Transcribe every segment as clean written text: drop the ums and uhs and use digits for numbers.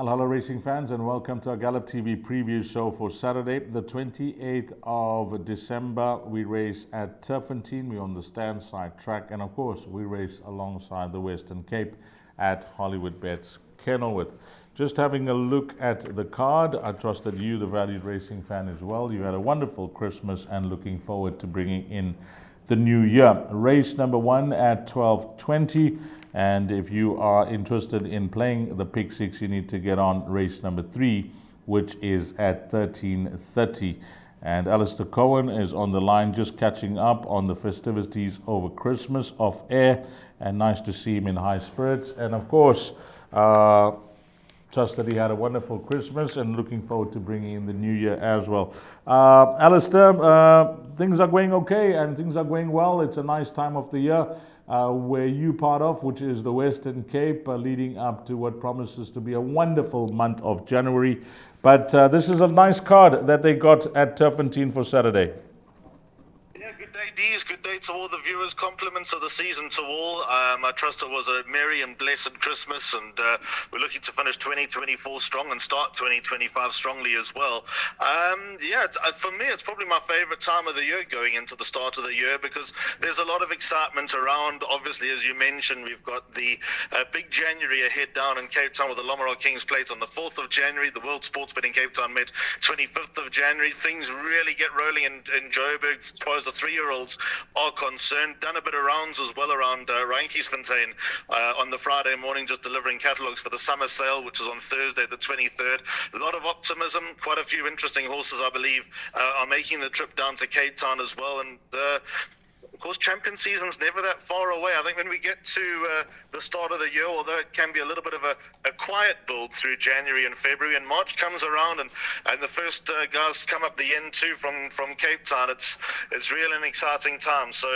Well, hello racing fans, and welcome to our Gallop TV preview show for Saturday, the 28th of December. We race at Turffontein. We're on the stand side track, and of course we race alongside the Western Cape at Hollywoodbets Kenilworth. Just having a look at the card. I trust that you, the valued racing fan, as well. You had a wonderful Christmas and looking forward to bringing in the new year. Race number 1 at 12:20. And if you are interested in playing the Pick 6, you need to get on race number 3, which is at 13:30. And Alistair Cohen is on the line, just catching up on the festivities over Christmas off air. And nice to see him in high spirits. And of course, trust that he had a wonderful Christmas and looking forward to bringing in the new year as well. Alistair, things are going okay and things are going well. It's a nice time of the year. Where you part of, which is the Western Cape, leading up to what promises to be a wonderful month of January. But this is a nice card that they got at Turffontein for Saturday. Yeah, good day, Dees. Good day to all the viewers. Compliments of the season to all. I trust it was a merry and blessed Christmas, and we're looking to finish 2024 strong and start 2025 strongly as well. For me, it's probably my favorite time of the year going into the start of the year because there's a lot of excitement around. Obviously, as you mentioned, we've got the big January ahead down in Cape Town with the Lommeraw Kings Plate on the 4th of January. The World Sports Bet in Cape Town met 25th of January. Things really get rolling in Joburg as far as the 3-year-olds are concerned. Done a bit of rounds as well around Randfontein on the Friday morning, just delivering catalogues for the summer sale, which is on Thursday the 23rd. A lot of optimism. Quite a few interesting horses, I believe, are making the trip down to Cape Town as well. And of course, champion season's never that far away. I think when we get to the start of the year, although it can be a little bit of a quiet build through January and February, and March comes around and the first guys come up the N2 from Cape Town, it's really an exciting time. So,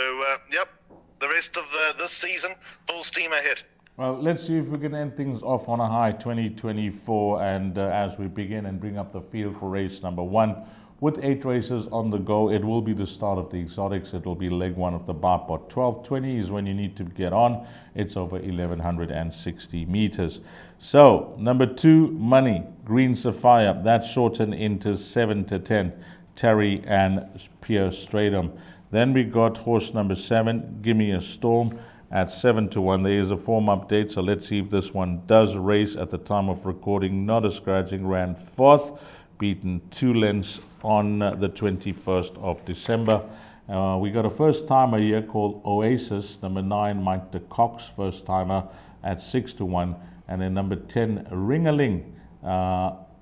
the rest of this season, full steam ahead. Well, let's see if we can end things off on a high 2024, and as we begin and bring up the field for race number 1. With 8 races on the go, it will be the start of the exotics. It will be leg 1 of the Barpot. 12:20 is when you need to get on. It's over 1160 meters. So, number 2, Money, Green Sapphire. That's shortened into 7-10. Terry and Pierre Stratum. Then we got horse number 7, Gimme a Storm, at 7-1. There is a form update, so let's see if this one does race at the time of recording. Not a scratching, ran 4th. Beaten 2 lengths on the 21st of December. We got a first timer here called Oasis, number 9, Mike de Cox, first timer at 6-1, and then number 10, Ring-a-Ling,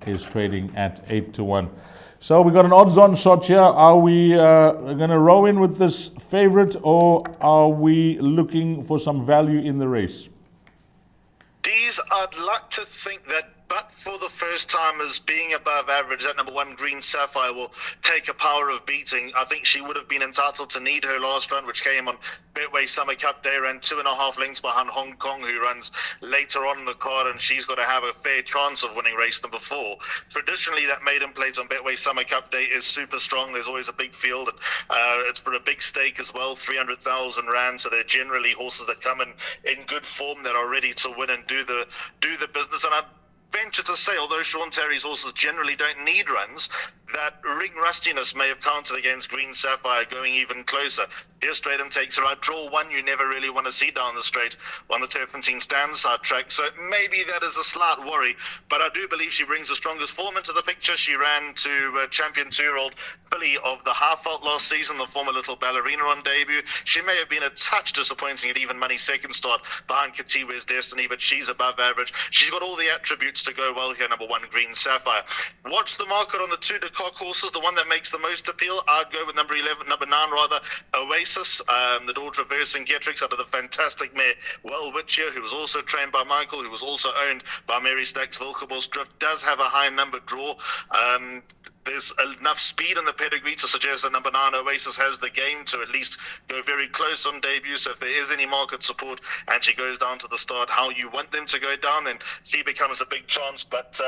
is trading at 8-1. So we got an odds-on shot here. Are we going to row in with this favorite, or are we looking for some value in the race? Dees, I'd like to think that, but for the first timers being above average, that number 1 Green Sapphire will take a power of beating. I think she would have been entitled to need her last run, which came on Betway Summer Cup Day, ran 2.5 lengths behind Hong Kong, who runs later on in the card, and she's got to have a fair chance of winning race number 4. Traditionally, that maiden plate on Betway Summer Cup Day is super strong. There's always a big field, and it's for a big stake as well, 300,000 rand. So they're generally horses that come in good form, that are ready to win and do the business. And I venture to say, although Sean Terry's horses generally don't need runs, that ring rustiness may have counted against Green Sapphire going even closer. Here Stratum takes her out. Draw 1 you never really want to see down the straight on the Turffontein stand side track, so maybe that is a slight worry, but I do believe she brings the strongest form into the picture. She ran to champion 2-year-old filly of the Halfveld last season, the former Little Ballerina on debut. She may have been a touch disappointing at even money second start behind Katiwe's Destiny, but she's above average. She's got all the attributes to go well here, number 1 Green Sapphire. Watch the market on the 2 de Coq horses. The one that makes the most appeal, I'd go with number 9 Oasis, the daughter of Vercingetorix, out of the fantastic mare Well Witcher, who was also trained by Michael, who was also owned by Mary Stacks. Wilkebor's Drift does have a high number draw. There's enough speed in the pedigree to suggest that number 9 Oasis has the game to at least go very close on debut. So if there is any market support and she goes down to the start how you want them to go down, then she becomes a big chance. But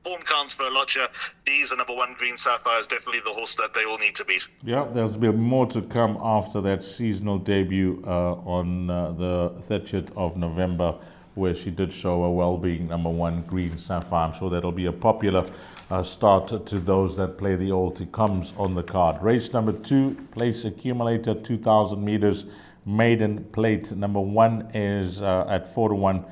form counts for a lot here. D's and number 1 Green Sapphire is definitely the horse that they all need to beat. Yeah, there's been more to come after that seasonal debut on the 30th of November where she did show her well-being. Number 1, Green Sapphire. I'm sure that'll be a popular start to those that play the All-to-Comes on the card. Race number 2, Place Accumulator, 2,000 meters, maiden plate. Number 1 is at 4-1.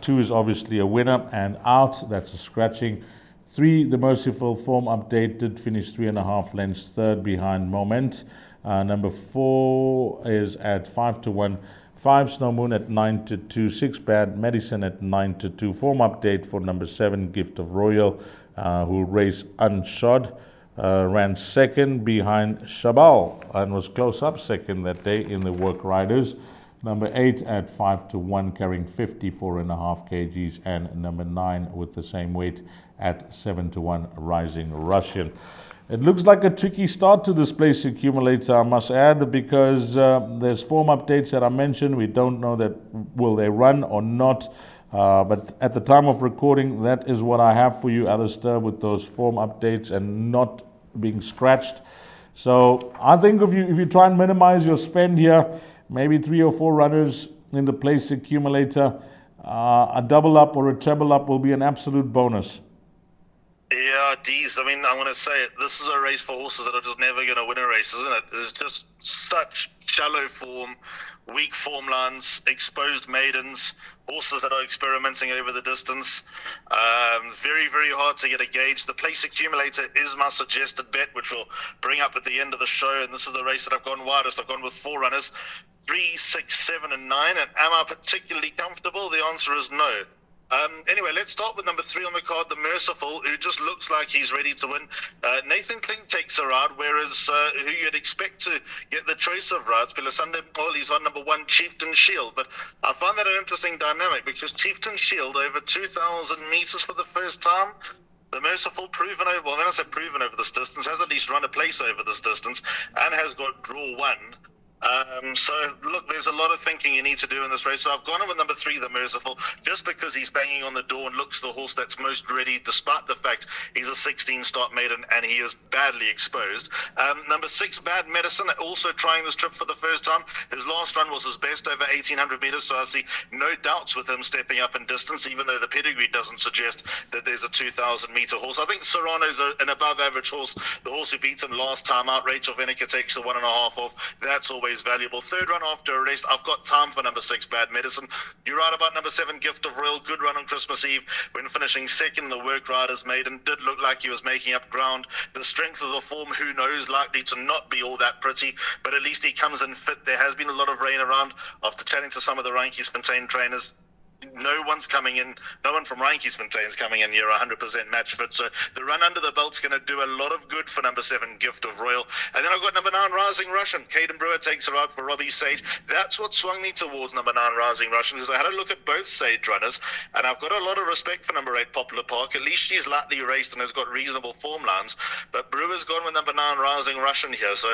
2 is obviously a winner and out. That's a scratching. 3, the Merciful Form Update, did finish 3.5 lengths third behind Moment. Number 4 is at 5-1. 5, Snow Moon at 9-2. 6, Bad Medicine at 9-2. Form update for number 7, Gift of Royal, who raced unshod. Ran second behind Shabal and was close up second that day in the work riders. Number 8 at 5-1, carrying 54.5 kgs, and number 9 with the same weight at 7-1, Rising Russian. It looks like a tricky start to this Place Accumulator, I must add, because there's form updates that I mentioned. We don't know that will they run or not. But at the time of recording, that is what I have for you, Alistair, with those form updates and not being scratched. So I think if you try and minimize your spend here, maybe 3 or 4 runners in the Place Accumulator, a double up or a treble up will be an absolute bonus. Yeah, geez. I mean, I want to say it. This is a race for horses that are just never going to win a race, isn't it? There's just such shallow form, weak form lines, exposed maidens, horses that are experimenting over the distance. Very, very hard to get a gauge. The Place Accumulator is my suggested bet, which we'll bring up at the end of the show. And this is the race that I've gone widest. I've gone with 4 runners, 3, 6, 7, and 9. And am I particularly comfortable? The answer is no. Anyway, let's start with number 3 on the card, the Merciful, who just looks like he's ready to win. Nathan Klink takes her out, whereas who you'd expect to get the choice of routes, Pilasande he's on number 1, Chieftain Shield. But I find that an interesting dynamic because Chieftain Shield over 2,000 meters for the first time. The Merciful proven over, well, when I say proven over this distance, has at least run a place over this distance and has got draw 1. So, look, there's a lot of thinking you need to do in this race. So I've gone in with number 3, the Merciful, just because he's banging on the door and looks the horse that's most ready, despite the fact he's a 16-start maiden and he is badly exposed. Number 6, Bad Medicine, also trying this trip for the first time. His last run was his best over 1,800 meters, so I see no doubts with him stepping up in distance, even though the pedigree doesn't suggest that there's a 2,000-meter horse. I think Serrano's an above-average horse. The horse who beat him last time out, Rachel Venica, takes the 1.5 off. That's always valuable. Third run after a rest, I've got time for number 6, Bad Medicine. You're right about number 7, Gift of Royal. Good run on Christmas Eve when finishing second in the Work Riders Maiden. Did look like he was making up ground. The strength of the form, who knows, likely to not be all that pretty, but at least he comes in fit. There has been a lot of rain around. After chatting to some of the Randjiesfontein trainers, no one from Randjiesfontein is coming in here 100% match fit. So the run under the belt's going to do a lot of good for number 7, Gift of Royal. And then I've got number 9, Rising Russian. Caden Brewer takes her out for Robbie Sage. That's what swung me towards number 9, Rising Russian, because I had a look at both Sage runners, and I've got a lot of respect for number 8, Popular Park. At least she's lightly raced and has got reasonable form lines. But Brewer's gone with number 9, Rising Russian here. So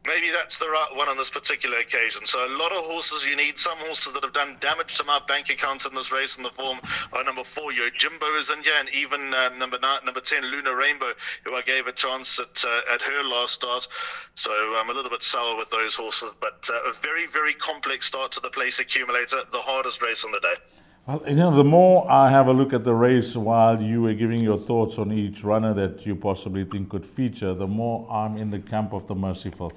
maybe that's the right one on this particular occasion. So a lot of horses you need. Some horses that have done damage to my bank account in this race in the form are number 4, Yo Jimbo is in here, and even number 10, Luna Rainbow, who I gave a chance at her last start. So I'm a little bit sour with those horses, but a very, very complex start to the Place Accumulator, the hardest race on the day. Well, the more I have a look at the race while you were giving your thoughts on each runner that you possibly think could feature, the more I'm in the camp of the Merciful.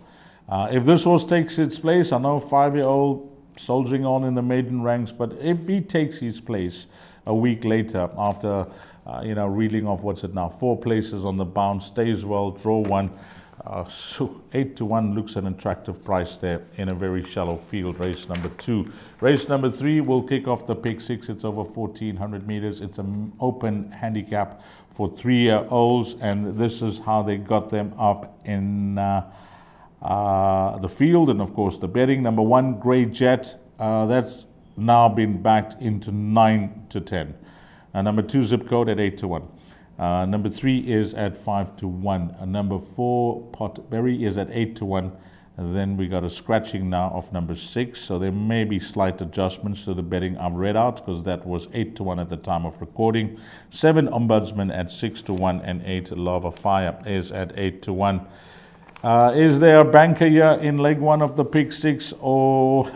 If this horse takes its place, I know 5-year-old soldiering on in the maiden ranks, but if he takes his place a week later after, reeling off, 4 places on the bounce, stays well, draw 1, so 8-1 looks an attractive price there in a very shallow field. Race number 2. Race number 3 will kick off the pick 6. It's over 1,400 meters. It's an open handicap for 3-year-olds, and this is how they got them up in the field, and of course the betting. Number 1, Grey Jet, that's now been backed into 9-10. Number 2, Zip Code at 8-1. Number 3 is at 5-1. Number 4, Potberry, is at 8-1. And then we got a scratching now of number 6, so there may be slight adjustments to the betting I've read out, because that was 8-1 at the time of recording. 7, Ombudsman at 6-1, and 8, Lava Fire is at 8-1. Is there a banker here in leg 1 of the pick 6, or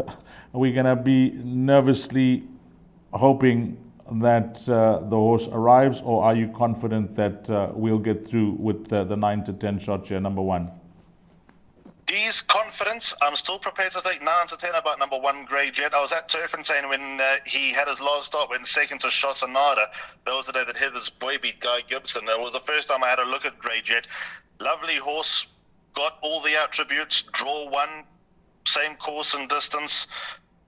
are we going to be nervously hoping that the horse arrives, or are you confident that we'll get through with the 9 to 10 shot here, number 1? D's confidence. I'm still prepared to take 9 to 10 about number 1, Grey Jet. I was at Turffontein when he had his last start, went second to Shotanada. That was the day that Heather's boy beat Guy Gibson. It was the first time I had a look at Grey Jet. Lovely horse, got all the attributes, draw 1, same course and distance.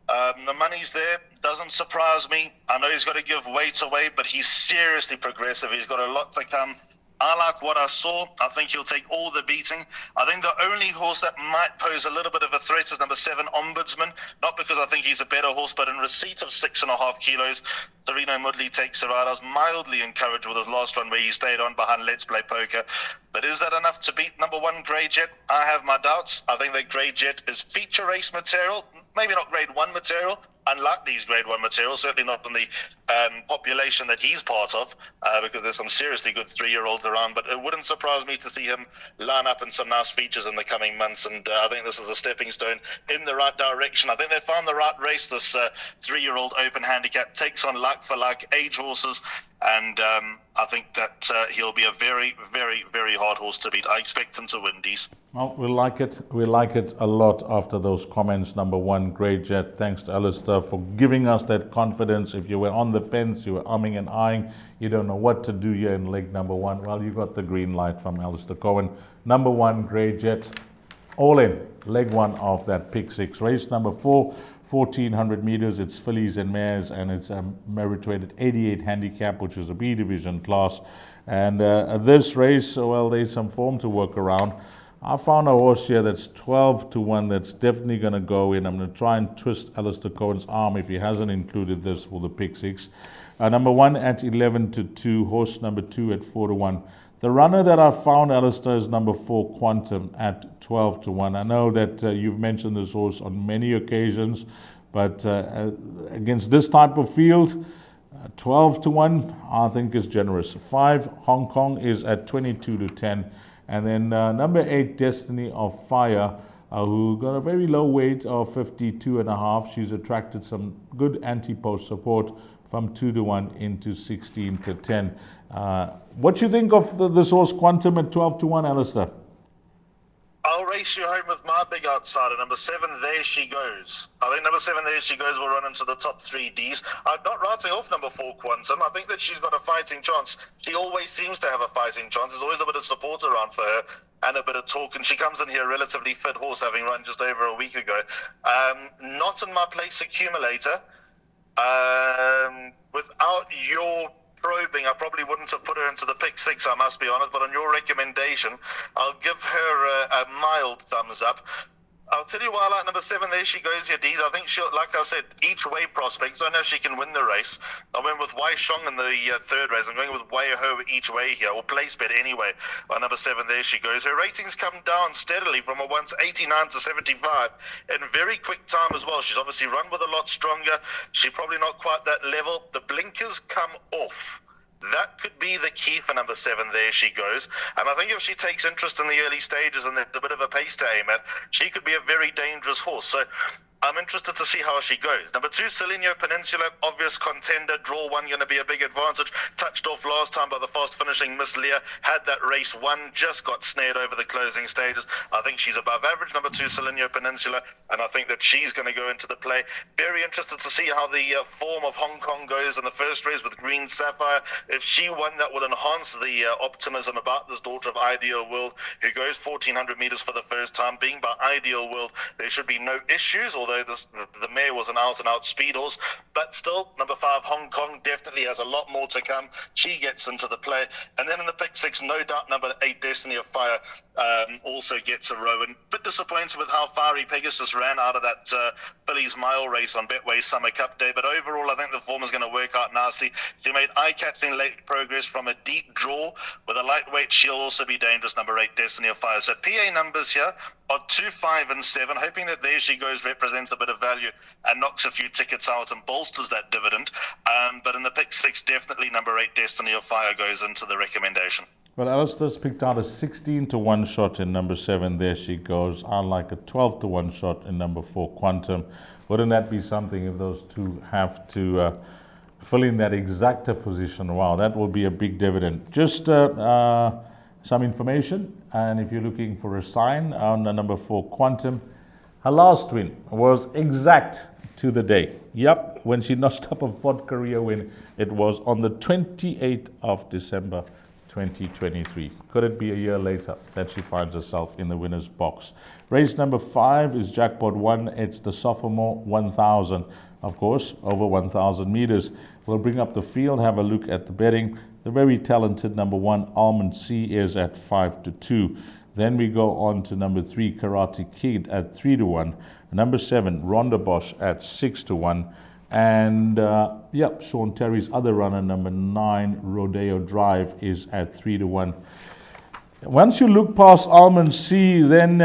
The money's there, doesn't surprise me. I know he's got to give weight away, but he's seriously progressive. He's got a lot to come. I like what I saw. I think he'll take all the beating. I think the only horse that might pose a little bit of a threat is number 7, Ombudsman. Not because I think he's a better horse, but in receipt of 6.5 kilos, Sereno Mudley takes it right. I was mildly encouraged with his last run where he stayed on behind Let's Play Poker. But is that enough to beat number 1, Grey Jet? I have my doubts. I think that Grey Jet is feature race material. Maybe not grade 1 material, unlikely he's grade 1 material, certainly not in the population that he's part of, because there's some seriously good 3-year-olds around, but it wouldn't surprise me to see him line up in some nice features in the coming months, and I think this is a stepping stone in the right direction. I think they found the right race. This 3-year-old open handicap takes on like for like age horses, and I think that he'll be a very, very, very hard horse to beat. I expect him to win, D's. Well, we like it. We like it a lot after those comments. Number 1, Grey Jet. Thanks to Alistair for giving us that confidence. If you were on the fence, you were umming and eyeing, you don't know what to do here in leg number 1. Well, you got the green light from Alistair Cohen. Number 1, Grey Jet. All in. Leg 1 of that pick 6. Race number 4, 1400 meters. It's fillies and mares, and it's a meritorious 88 handicap, which is a B division class. And this race, well, there's some form to work around. I found a horse here that's 12 to 1 that's definitely going to go in. I'm going to try and twist Alistair Cohen's arm if he hasn't included this for the pick 6. Number 1 at 11 to 2, horse number 2 at 4 to 1. The runner that I found, Alistair, is number 4, Quantum, at 12 to 1. I know that you've mentioned this horse on many occasions, but against this type of field, 12 to 1, I think is generous. 5, Hong Kong, is at 22 to 10. And then number 8, Destiny of Fire, who got a very low weight of 52.5. She's attracted some good anti-post support from 2 to 1 into 16 to 10. What do you think of this horse Quantum at 12 to 1, Alistair? I'll race you home with my big outsider, number 7, There She Goes. I think number 7, There She Goes, will run into the top 3 Ds. I'm not writing off number 4, Quantum. I think that she's got a fighting chance. She always seems to have a fighting chance. There's always a bit of support around for her and a bit of talk, and she comes in here a relatively fit horse, having run just over a week ago. Not in my place accumulator. Without your probing, I probably wouldn't have put her into the pick 6, I must be honest, but on your recommendation, I'll give her a mild thumbs up. I'll tell you why I like number 7, There She Goes here, Dees. I think she'll, like I said, each way prospects. Don't know if she can win the race. I went with Wai Shong in the 3rd race. I'm going with Wai Ho each way here, or place bet anyway, on number 7, There She Goes. Her ratings come down steadily from a once 89 to 75 in very quick time as well. She's obviously run with a lot stronger. She's probably not quite that level. The blinkers come off. That could be the key for number 7, There She Goes. And I think if she takes interest in the early stages and there's a bit of a pace to aim at, she could be a very dangerous horse. So I'm interested to see how she goes. Number 2, Selino Peninsula, obvious contender. Draw 1 going to be a big advantage. Touched off last time by the fast finishing Miss Leah. Had that race won, just got snared over the closing stages. I think she's above average, number 2, Selino Peninsula, and I think that she's going to go into the play. Very interested to see how the form of Hong Kong goes in the first race with Green Sapphire. If she won, that would enhance the optimism about this daughter of Ideal World, who goes 1,400 meters for the first time. Being by Ideal World, there should be no issues, although the mare was an out-and-out speed horse. But still, number 5, Hong Kong, definitely has a lot more to come. She gets into the play. And then in the pick 6, no doubt, number 8, Destiny of Fire, also gets a row. And a bit disappointed with how Fiery Pegasus ran out of that Billy's Mile race on Betway Summer Cup Day. But overall, I think the form is going to work out nicely. She made eye-catching late progress from a deep draw. With a lightweight, she'll also be dangerous, number 8, Destiny of Fire. So PA numbers here are 2, 5, and 7, hoping that There She Goes represents a bit of value and knocks a few tickets out and bolsters that dividend. But in the pick 6, definitely number 8, Destiny of Fire, goes into the recommendation. Well, Alistair's picked out a 16 to 1 shot in number 7, There She Goes. I like a 12 to 1 shot in number 4, Quantum. Wouldn't that be something if those two have to fill in that exacta position. Wow, that will be a big dividend. Just some information, and if you're looking for a sign on the number 4 Quantum, her last win was exact to the day. Yep, when she notched up a 4th career win, it was on the 28th of December 2023. Could it be a year later that she finds herself in the winner's box? Race number 5 is Jackpot 1. It's the sophomore 1000, of course, over 1000 meters. We'll bring up the field, have a look at the betting. The very talented number 1, Almond C, is at 5-2. Then we go on to number 3, Karate Kid, at 3-1. Number 7, Rhonda Bosch, at 6-1. And Sean Terry's other runner, number 9, Rodeo Drive, is at 3-1. Once you look past Almond C, then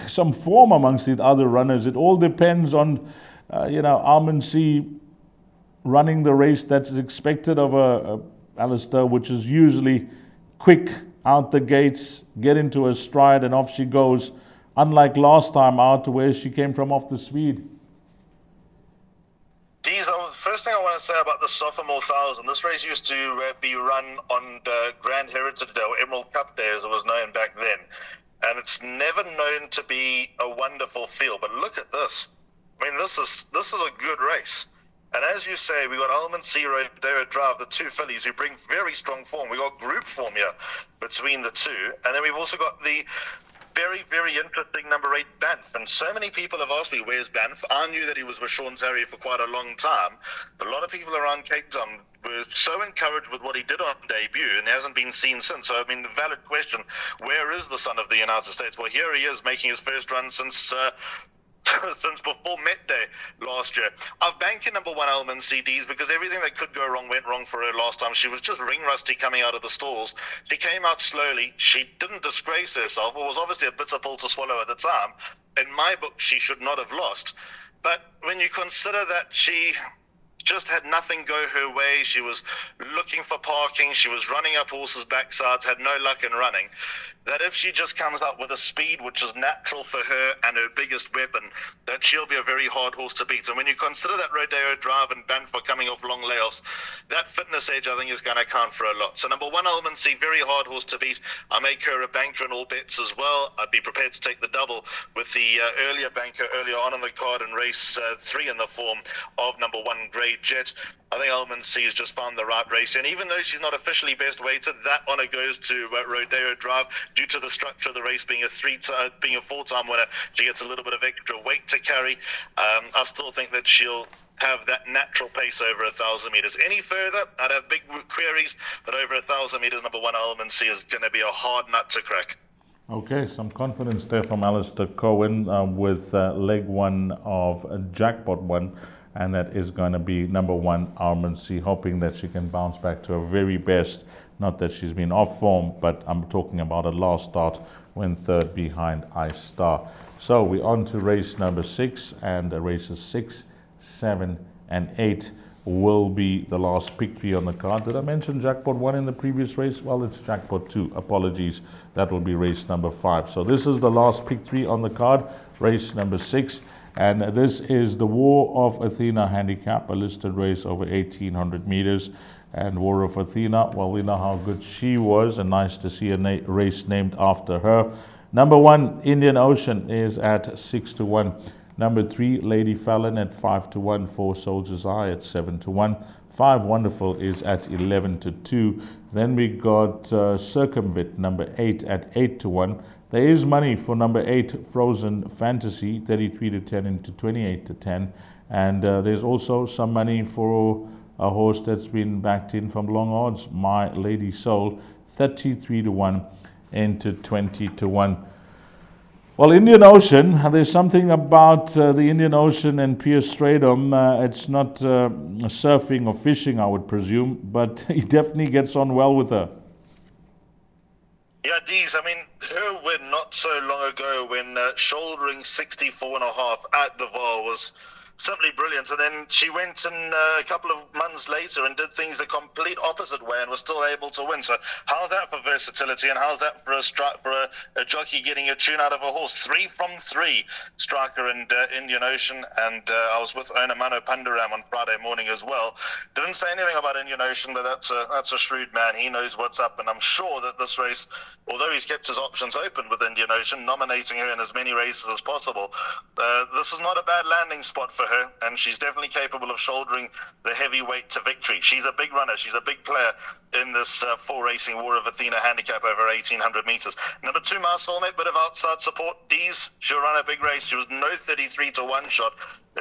some form amongst the other runners. It all depends on, Almond C running the race that's expected of Alistair, which is usually quick out the gates, get into her stride, and off she goes. Unlike last time out, where she came from off the speed. The first thing I want to say about the sophomore 1000, this race used to be run on Grand Heritage Day, or Emerald Cup Day as it was known back then. And it's never known to be a wonderful field. But look at this. I mean, this is a good race. And as you say, we got Almond C, Rodeo Drive, the 2 fillies who bring very strong form. We got group form here between the 2. And then we've also got the very, very interesting number 8, Banff. And so many people have asked me, where's Banff? I knew that he was with Sean Terry for quite a long time. But a lot of people around Cape Town were so encouraged with what he did on debut, and he hasn't been seen since. So, I mean, the valid question, where is the son of the United States? Well, here he is, making his first run since before Met Day last year. I've banked in number 1, Almond CDs, because everything that could go wrong went wrong for her last time. She was just ring rusty coming out of the stalls. She came out slowly. She didn't disgrace herself. It was obviously a bitter pill to swallow at the time. In my book, she should not have lost. But when you consider that she just had nothing go her way, she was looking for parking, she was running up horses' backsides, had no luck in running, that if she just comes out with a speed which is natural for her and her biggest weapon, that she'll be a very hard horse to beat. And when you consider that Rodeo Drive and Banff are coming off long layoffs, that fitness edge I think is going to count for a lot. So number 1, Almond C, very hard horse to beat. I make her a banker in all bets as well. I'd be prepared to take the double with the earlier banker earlier on the card in race 3 in the form of number 1, Grey Jet. I think Almond C has just found the right race, and even though she's not officially best weighted, that honour goes to Rodeo Drive due to the structure of the race being a 4-time winner. She gets a little bit of extra weight to carry. I still think that she'll have that natural pace over 1,000 meters. Any further, I'd have big queries, but over 1,000 meters, number 1, Almond C, is going to be a hard nut to crack. Okay, some confidence there from Alistair Cohen with leg 1 of Jackpot 1. And that is going to be number 1, Almond C, hoping that she can bounce back to her very best. Not that she's been off form, but I'm talking about a last start when 3rd behind Ice Star. So we're on to race number 6, and races 6, 7, and 8 will be the last pick 3 on the card. Did I mention Jackpot 1 in the previous race? Well, it's Jackpot 2. Apologies. That will be race number 5. So this is the last pick 3 on the card, race number 6. And this is the War of Athena handicap, a listed race over 1,800 meters. And War of Athena, well, we know how good she was, and nice to see a race named after her. Number 1, Indian Ocean, is at 6-1. Number 3, Lady Fallon, at 5-1. 4, Soldier's Eye, at 7-1. 5, Wonderful, is at 11-2. Then we got Circumvent, number 8, at 8-1. There is money for number 8, Frozen Fantasy, 33-10 into 28-10. And there's also some money for a horse that's been backed in from long odds, My Lady Soul, 33-1 into 20-1. Well, Indian Ocean, there's something about the Indian Ocean and Pierce Stradom. It's not surfing or fishing, I would presume, but he definitely gets on well with her. Yeah, Dees, I mean, her win not so long ago when shouldering 64.5 at the Vaal was simply brilliant. And then she went in a couple of months later and did things the complete opposite way and was still able to win. So how's that for versatility, and how's that for a jockey getting a tune out of a horse? 3 from 3, Striker and Indian Ocean. And I was with owner Mano Pandaram on Friday morning as well. Didn't say anything about Indian Ocean, but that's a shrewd man. He knows what's up, and I'm sure that this race, although he's kept his options open with Indian Ocean, nominating her in as many races as possible, this is not a bad landing spot for her, and she's definitely capable of shouldering the heavyweight to victory. She's a big runner. She's a big player in this 4 racing War of Athena handicap over 1,800 meters. Number 2, My Soulmate, bit of outside support. D's, she'll run a big race. She was no 33 to 1 shot.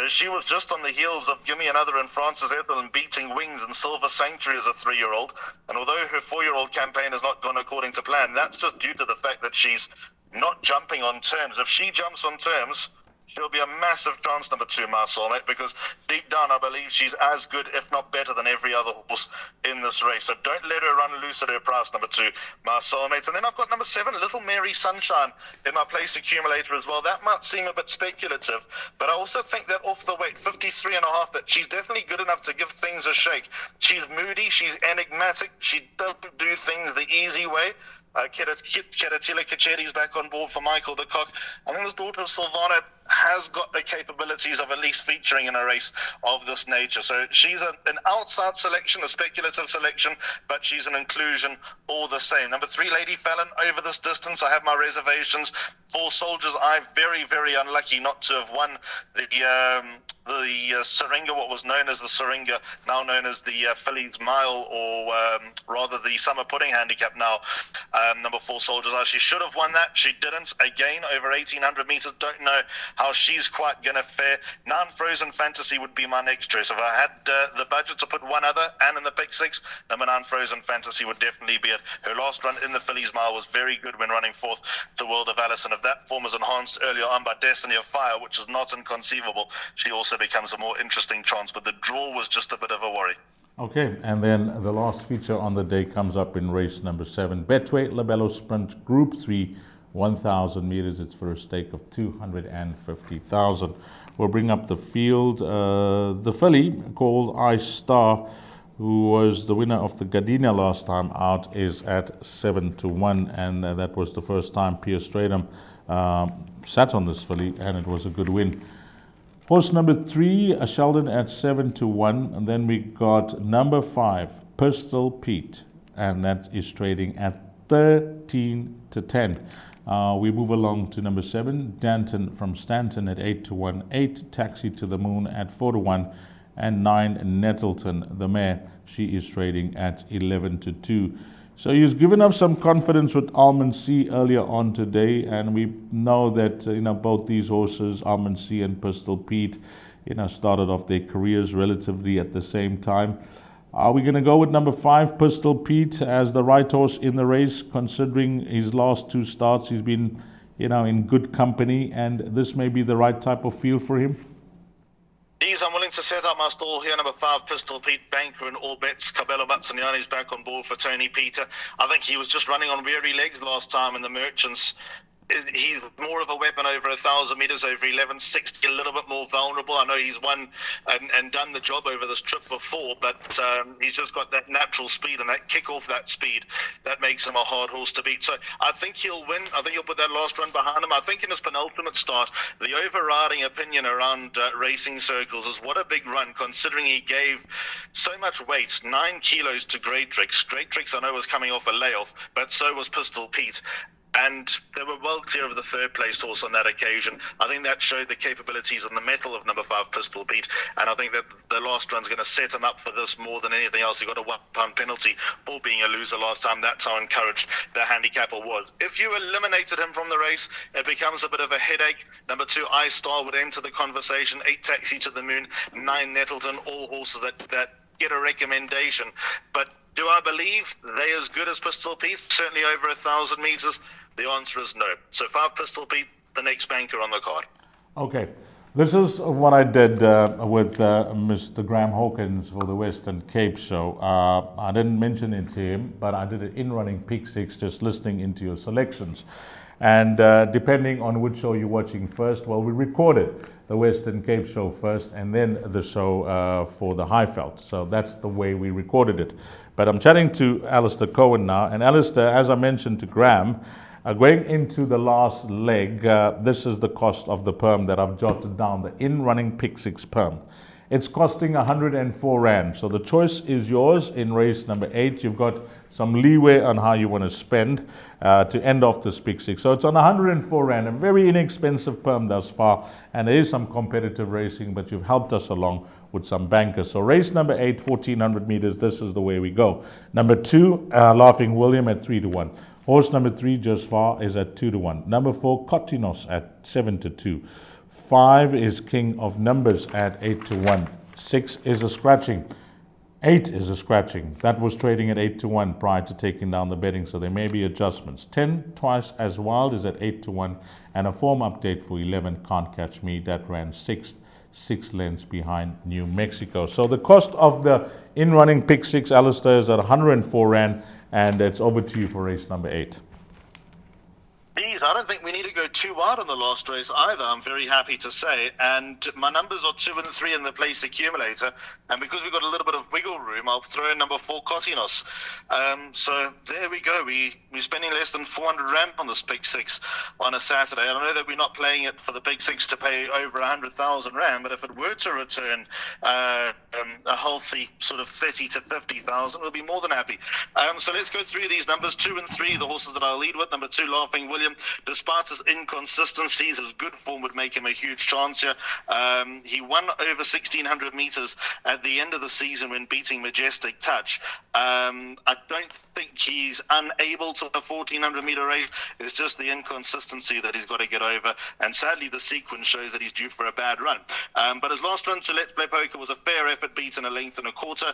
She was just on the heels of Gimme Another and Francis Ethel and beating Wings and Silver Sanctuary as a 3-year-old. And although her 4-year-old campaign has not gone according to plan, that's just due to the fact that she's not jumping on terms. If she jumps on terms, she'll be a massive chance, number 2, My Soulmate, because deep down I believe she's as good, if not better, than every other horse in this race. So don't let her run loose at her price, number 2, My Soulmate. And then I've got number 7, Little Mary Sunshine, in my place accumulator as well. That might seem a bit speculative, but I also think that off the weight, 53.5, that she's definitely good enough to give things a shake. She's moody, she's enigmatic, she doesn't do things the easy way. Keratila Kacheri's back on board for Michael de Kock. I think this daughter of Silvana has got the capabilities of at least featuring in a race of this nature. So she's an outside selection, a speculative selection, but she's an inclusion all the same. Number 3, Lady Fallon, over this distance. I have my reservations. 4 Soldiers Eye, very, very unlucky not to have won the Syringa, what was known as the Syringa, now known as the Phillies Mile, or rather the Summer Pudding handicap now. Number 4, Soldiers Eye. She should have won that. She didn't. Again, over 1,800 meters. Don't know how she's quite going to fare. 9, Frozen Fantasy would be my next choice. If I had the budget to put one other, and in the pick 6, number 9, Frozen Fantasy would definitely be it. Her last run in the Phillies Mile was very good when running fourth to World of Alice, and if that form was enhanced earlier on by Destiny of Fire, which is not inconceivable, she also becomes a more interesting chance. But the draw was just a bit of a worry. Okay, and then the last feature on the day comes up in race number 7, Betway Labello Sprint Group 3, 1,000 meters. It's for a stake of 250,000. We'll bring up the field. The filly called Ice Star, who was the winner of the Gardenia last time out, is at 7 to 1, and that was the first time Pierre Stradham sat on this filly, and it was a good win. Horse number 3, Sheldon, at 7 to 1, and then we got number 5, Pistol Pete, and that is trading at 13 to 10. We move along to number 7, Danton from Stanton at 8 to 1, 8, Taxi to the Moon at 4 to 1, and 9, Nettleton, the mare, she is trading at 11 to 2. So he's given up some confidence with Almond Sea earlier on today, and we know that both these horses, Almond Sea and Pistol Pete, started off their careers relatively at the same time. Are we going to go with number 5, Pistol Pete, as the right horse in the race, considering his last 2 starts? He's been, in good company, and this may be the right type of field for him? I'm willing to set up my stall here. Number 5, Pistol Pete, banker in all bets. Cabello Mazzaniani's back on board for Tony Peter. I think he was just running on weary legs last time in the Merchants. He's more of a weapon over 1,000 meters, over 1160, a little bit more vulnerable. I know he's won and done the job over this trip before, but he's just got that natural speed and that kick off that speed that makes him a hard horse to beat. So I think he'll win. I think he'll put that last run behind him. I think in his penultimate start, the overriding opinion around racing circles is what a big run, considering he gave so much weight, 9 kilos to Great Tricks. Great Tricks, I know, was coming off a layoff, but so was Pistol Pete. And they were well clear of the third place horse on that occasion. I think that showed the capabilities and the mettle of number 5, Pistol Pete. And I think that the last run's going to set him up for this more than anything else. He got a £1 penalty for being a loser last time. That's how encouraged the handicapper was. If you eliminated him from the race, it becomes a bit of a headache. Number 2, Ice Star would enter the conversation. 8, Taxi to the Moon. 9, Nettleton. All horses that get a recommendation. But do I believe they're as good as Pistol Pete? Certainly over 1,000 meters. The answer is no. So 5, Pistol Pete, the next banker on the card. Okay. This is what I did with Mr. Graham Hawkins for the Western Cape show. I didn't mention it to him, but I did an in-running pick 6, just listening into your selections. And depending on which show you're watching first, well, we recorded the Western Cape show first, and then the show for the Highveld. So that's the way we recorded it. But I'm chatting to Alistair Cohen now, and Alistair, as I mentioned to Graham, going into the last leg, this is the cost of the perm that I've jotted down, the in-running pick 6 perm. It's costing 104 Rand. So the choice is yours in race number 8. You've got some leeway on how you want to spend to end off this pick 6. So it's on 104 Rand, a very inexpensive perm thus far. And there is some competitive racing, but you've helped us along with some bankers. So race number 8, 1400 meters, this is the way we go. Number 2, Laughing William at 3-1. Horse number 3, Just Far, is at 2-1. Number 4, Kotinos at 7-2. 5 is King of Numbers at 8-1. 6 is a scratching. 8 is a scratching. That was trading at 8-1 prior to taking down the betting, so there may be adjustments. 10, Twice as Wild, is at 8-1. And a form update for 11, Can't Catch Me, that ran 6th, 6 lengths behind New Mexico. So the cost of the in-running pick 6, Alistair, is at 104 Rand, and it's over to you for race number 8. Geez, I don't think we need to go too wide on the last race either, I'm very happy to say. And my numbers are 2 and 3 in the place accumulator. And because we've got a little bit of wiggle room, I'll throw in number 4, Kotinos. So there we go. We're spending less than 400 Rand on this pick 6 on a Saturday. I know that we're not playing it for the pick 6 to pay over 100,000 Rand, but if it were to return a healthy sort of 30 to 50,000, we'll be more than happy. So let's go through these numbers. 2 and 3, the horses that I'll lead with. Number 2, Laughing William. Despite his inconsistencies, his good form would make him a huge chance here. He won over 1,600 meters at the end of the season when beating Majestic Touch. I don't think he's unable to a 1,400 meter race. It's just the inconsistency that he's got to get over. And sadly, the sequence shows that he's due for a bad run. But his last run to Let's Play Poker was a fair effort, beaten a length and a quarter.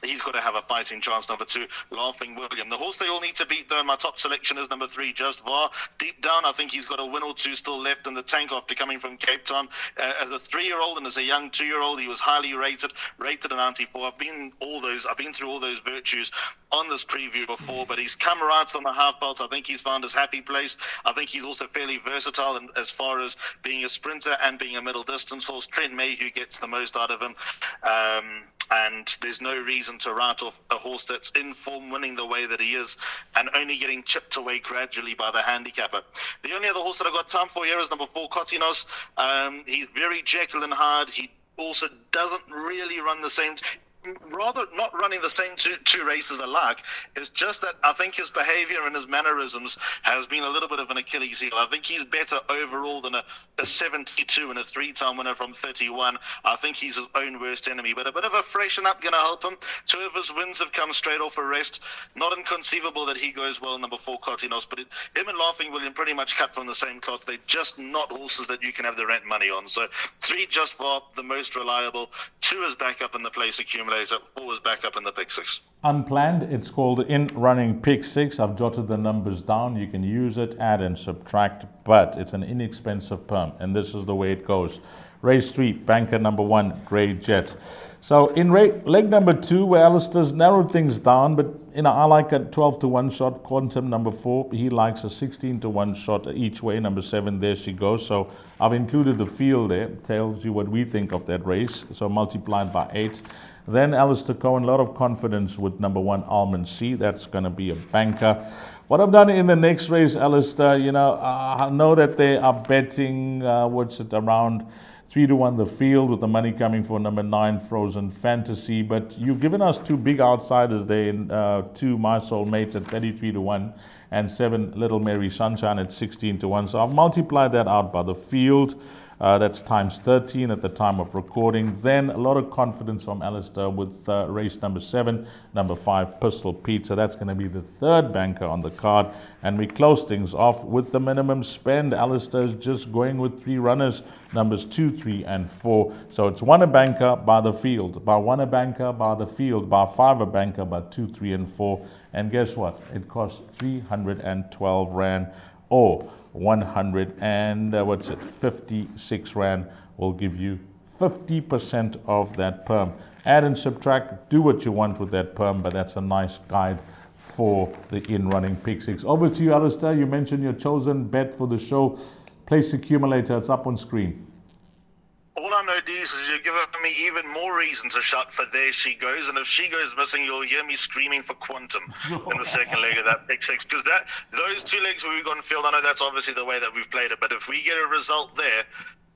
He's got to have a fighting chance. Number 2, Laughing William. The horse they all need to beat, though, in my top selection is number 3, Just Var. Deep down, I think he's got a win or two still left in the tank after coming from Cape Town. As a 3-year-old and as a young 2-year-old, he was highly rated a 94. I've been through all those virtues on this preview before, but he's come right on the half belt. I think he's found his happy place. I think he's also fairly versatile as far as being a sprinter and being a middle distance horse. Trent Mayhew gets the most out of him. And there's no reason to write off a horse that's in form, winning the way that he is, and only getting chipped away gradually by the handicapper. The only other horse that I've got time for here is number 4, Kotinos. He's very Jekyll and Hyde. He also doesn't really run the same... rather not running the same two races alike. It's just that I think his behavior and his mannerisms has been a little bit of an Achilles heel. I think he's better overall than a 72 and a 3-time winner from 31. I think he's his own worst enemy, but a bit of a freshen up going to help him. 2 of his wins have come straight off a rest. Not inconceivable that he goes well, number 4, Kotinos, but him and Laughing William pretty much cut from the same cloth. They're just not horses that you can have the rent money on. So 3, Just Far, the most reliable. 2 is back up in the place accumulator. 4 is back up in the pick 6. Unplanned, it's called in-running pick 6. I've jotted the numbers down. You can use it, add and subtract, but it's an inexpensive perm, and this is the way it goes. Race 3, banker number 1, Grey Jet. So in leg number 2, where Alistair's narrowed things down, but I like a 12-1 shot. Quantum number 4, he likes a 16-1 shot each way. Number 7, there she goes. So I've included the field there. Tells you what we think of that race. So multiplied by 8. Then Alistair Cohen, a lot of confidence with number 1, Almond C. That's going to be a banker. What I've done in the next race, Alistair, I know that they are betting, around 3-1 the field, with the money coming for number 9, Frozen Fantasy. But you've given us 2 big outsiders there in 2, My Soulmate at 33-1 and 7, Little Mary Sunshine at 16-1. So I've multiplied that out by the field. That's times 13 at the time of recording. Then a lot of confidence from Alistair with race number 7, number 5, Pistol Pete. So that's going to be the 3rd banker on the card. And we close things off with the minimum spend. Alistair's just going with 3 runners, numbers 2, 3, and 4. So it's 1 a banker by the field, by 1 a banker by the field, by 5 a banker by 2, 3, and 4. And guess what? It costs 312 Rand, or 56 Rand will give you 50% of that perm. Add and subtract, do what you want with that perm, but that's a nice guide for the in-running pick 6. Over to you, Alistair. You mentioned your chosen bet for the show. Place accumulator, it's up on screen. All I know, Dees, is you're giving me even more reason to shout for There She Goes. And if she goes missing, you'll hear me screaming for Quantum in the second leg of that pick six. Because those two legs where we've gone field, I know that's obviously the way that we've played it. But if we get a result there,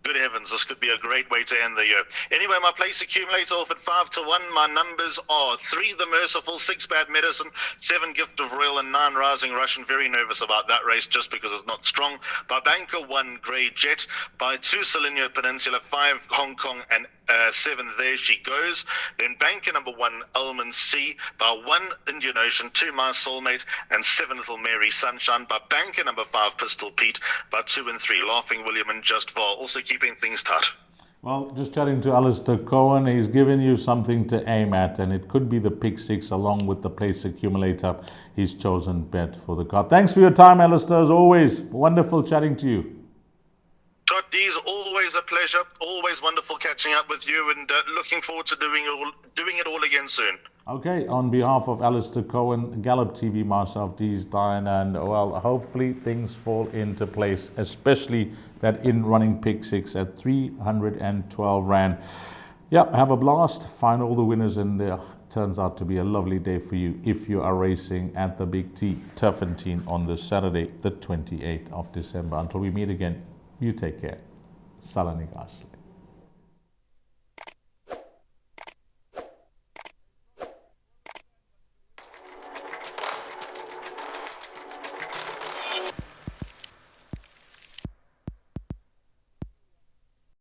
good heavens, this could be a great way to end the year. Anyway, my place accumulator off at 5-1. My numbers are 3 The Merciful, 6 Bad Medicine, 7 Gift of Royal, and 9 Rising Russian. Very nervous about that race just because it's not strong. By Banker 1 Grey Jet, by 2 Salinio Peninsula, 5 Hong Kong, and 7 There She Goes. Then banker number 1 Almond C, by 1 Indian Ocean, 2 My Soulmate, and 7 Little Mary Sunshine. By banker number 5 Pistol Pete, by 2 and 3 Laughing William and Just Val. Also keeping things tight. Well, just chatting to Alistair Cohen, he's given you something to aim at, and it could be the pick six along with the place accumulator, his chosen bet for the card. Thanks for your time, Alistair, as always. Wonderful chatting to you. D's, always a pleasure. Always wonderful catching up with you, and looking forward to doing it all again soon. Okay, on behalf of Alistair Cohen, Gallop TV, myself, Dees, Diane, and well, hopefully things fall into place, especially that in-running pick six at 312 Rand. Yeah, have a blast, find all the winners, and turns out to be a lovely day for you if you are racing at the Big T, Turffontein, on this Saturday, the 28th of December. Until we meet again, you take care. Salani Gashle.